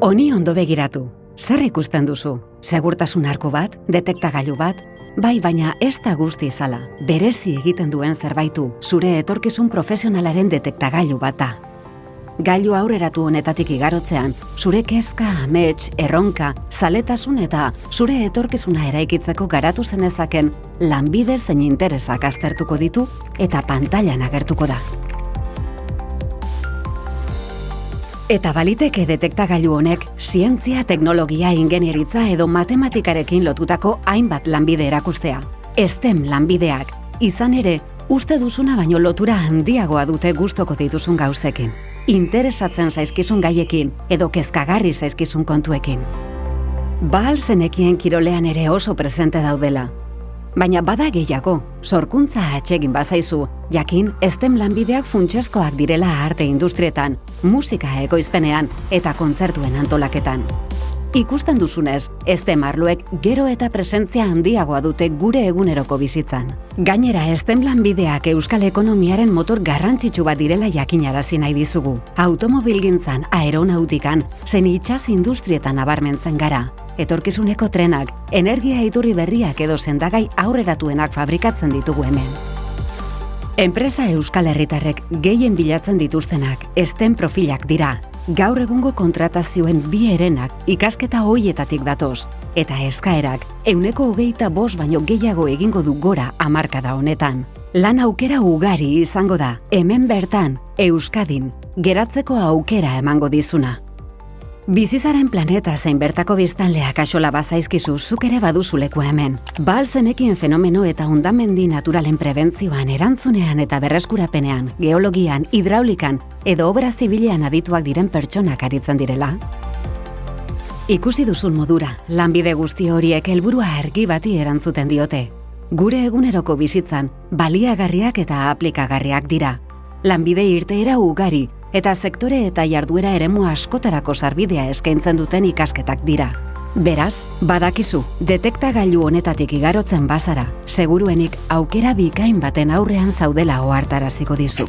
Honi ondo begiratu. Zer ikusten duzu? Segurtasun arku bat? Detektagailu bat? Bai, baina ez da guzti izala. Berezi egiten duen zerbaitu, zure etorkizun profesionalaren detektagailu bat da. Gailu aurreratu honetatik igarotzean, zure kezka, amets, erronka, zaletasun eta zure etorkizuna eraikitzeko garatu zenezaken lanbide zein interesak aztertuko ditu eta pantailan agertuko da. Eta baliteke detektagailu honek zientzia, teknologia, ingenieritza edo matematikarekin lotutako hainbat lanbide erakustea. STEM lanbideak, izan ere, uste duzuna baino lotura handiagoa dute gustoko dituzun gauzekin. Interesatzen zaizkizun gaiekin edo kezkagarri zaizkizun kontuekin. Ba al zenekien kirolean ere oso presente daudela. Baina bada gehiago, sorkuntza atsegin bazaizu, jakin STEM lanbideak funtsezkoak direla arte industrietan, musika ekoizpenean eta kontzertuen antolaketan. Ikusten duzunez, STEM arloek gero eta presentzia handiagoa dute gure eguneroko bizitzan. Gainera, STEM lanbideak euskal ekonomiaren motor garrantzitsu bat direla jakinarazi nahi dizugu. Automobilgintzan, aeronautikan, zein itsas industrietan nabarmentzen gara. Etorkizuneko trenak, energia iturri berriak edo sendagai aurreratuenak fabrikatzen ditugu hemen. Enpresa euskal herritarrek gehien bilatzen dituztenak STEM profilak dira. Gaur egungo kontratazioen bi herenak ikasketa hoietatik datoz, eta eskaerak 25% baino gehiago egingo du gora hamarkada honetan. Lan aukera ugari izango da, hemen bertan, Euskadin, geratzeko aukera emango dizuna. Bizizaren planeta zein bertako biztanleak axola bazaizkizu zuk ere baduzu leku hemen. Ba al zenekien fenomeno eta hondamendi naturalen prebentzioan, erantzunean eta berreskurapenean, geologian, hidraulikan edo obra zibilean adituak diren pertsonak aritzen direla? Ikusi duzun modura, lanbide guzti horiek helburua argi bati erantzuten diote. Gure eguneroko bizitzan, baliagarriak eta aplikagarriak dira. Lanbide irteera ugari, eta sektore eta jarduera eremu askotarako sarbidea eskaintzen duten ikasketak dira. Beraz, badakizu, detektagailu honetatik igarotzen bazara, seguruenik aukera bikain baten aurrean zaudela ohartaraziko dizu.